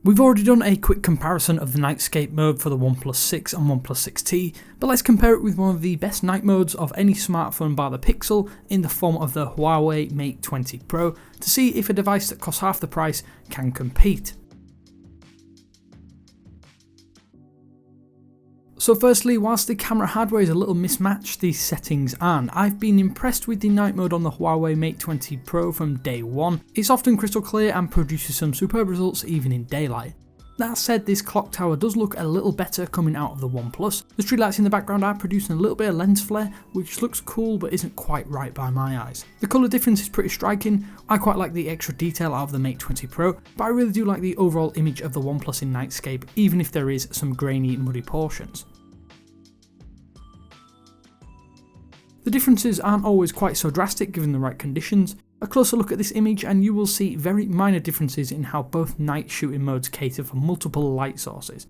We've already done a quick comparison of the Nightscape mode for the OnePlus 6 and OnePlus 6T, but let's compare it with one of the best night modes of any smartphone bar the Pixel in the form of the Huawei Mate 20 Pro to see if a device that costs half the price can compete. So firstly, whilst the camera hardware is a little mismatched, these settings aren't. I've been impressed with the night mode on the Huawei Mate 20 Pro from day one. It's often crystal clear and produces some superb results even in daylight. That said, this clock tower does look a little better coming out of the OnePlus. The streetlights in the background are producing a little bit of lens flare, which looks cool but isn't quite right by my eyes. The colour difference is pretty striking. I quite like the extra detail out of the Mate 20 Pro, but I really do like the overall image of the OnePlus in Nightscape, even if there is some grainy, muddy portions. The differences aren't always quite so drastic given the right conditions. A closer look at this image and you will see very minor differences in how both night shooting modes cater for multiple light sources.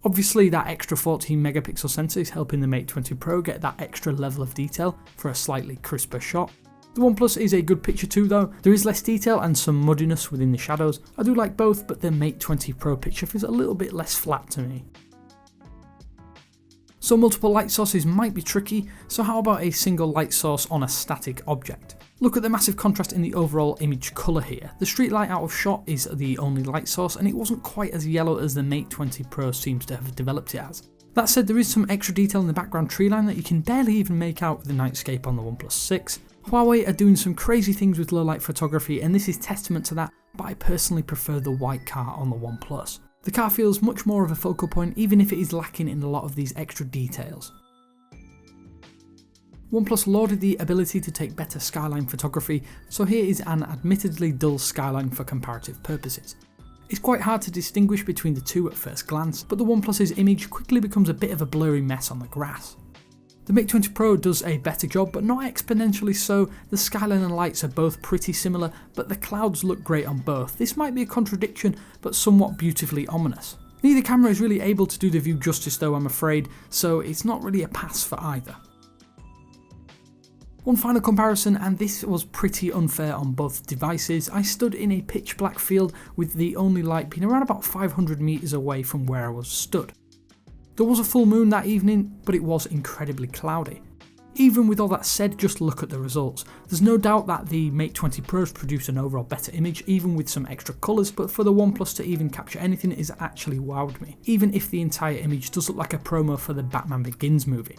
Obviously that extra 14 megapixel sensor is helping the Mate 20 Pro get that extra level of detail for a slightly crisper shot. The OnePlus is a good picture too though. There is less detail and some muddiness within the shadows. I do like both, but the Mate 20 Pro picture feels a little bit less flat to me. So multiple light sources might be tricky, so how about a single light source on a static object? Look at the massive contrast in the overall image colour here. The street light out of shot is the only light source and it wasn't quite as yellow as the Mate 20 Pro seems to have developed it as. That said, there is some extra detail in the background tree line that you can barely even make out with the Nightscape on the OnePlus 6. Huawei are doing some crazy things with low light photography and this is testament to that, but I personally prefer the white car on the OnePlus. The car feels much more of a focal point even if it is lacking in a lot of these extra details. OnePlus lauded the ability to take better Skyline photography, so here is an admittedly dull Skyline for comparative purposes. It's quite hard to distinguish between the two at first glance, but the OnePlus's image quickly becomes a bit of a blurry mess on the grass. The Mate 20 Pro does a better job, but not exponentially so. The skyline and lights are both pretty similar, but the clouds look great on both. This might be a contradiction, but somewhat beautifully ominous. Neither camera is really able to do the view justice though, I'm afraid, so it's not really a pass for either. One final comparison, and this was pretty unfair on both devices. I stood in a pitch black field with the only light being around about 500 meters away from where I was stood. There was a full moon that evening, but it was incredibly cloudy. Even with all that said, just look at the results. There's no doubt that the Mate 20 Pros produced an overall better image, even with some extra colours, but for the OnePlus to even capture anything is actually wowed me, even if the entire image does look like a promo for the Batman Begins movie.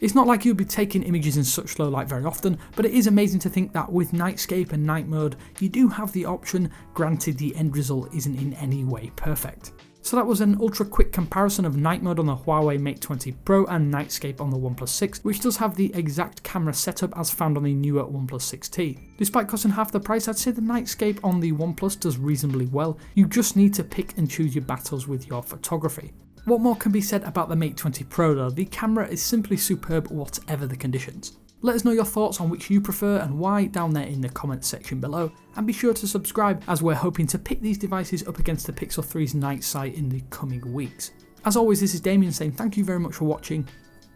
It's not like you'll be taking images in such low light very often, but it is amazing to think that with Nightscape and night mode, you do have the option, granted the end result isn't in any way perfect. So that was an ultra quick comparison of night mode on the Huawei Mate 20 Pro and Nightscape on the OnePlus 6, which does have the exact camera setup as found on the newer OnePlus 6T. Despite costing half the price, I'd say the Nightscape on the OnePlus does reasonably well. You just need to pick and choose your battles with your photography. What more can be said about the Mate 20 Pro though? The camera is simply superb whatever the conditions. Let us know your thoughts on which you prefer and why down there in the comments section below, and be sure to subscribe as we're hoping to pit these devices up against the Pixel 3's night sight in the coming weeks. As always, this is Damien saying thank you very much for watching,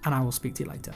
and I will speak to you later.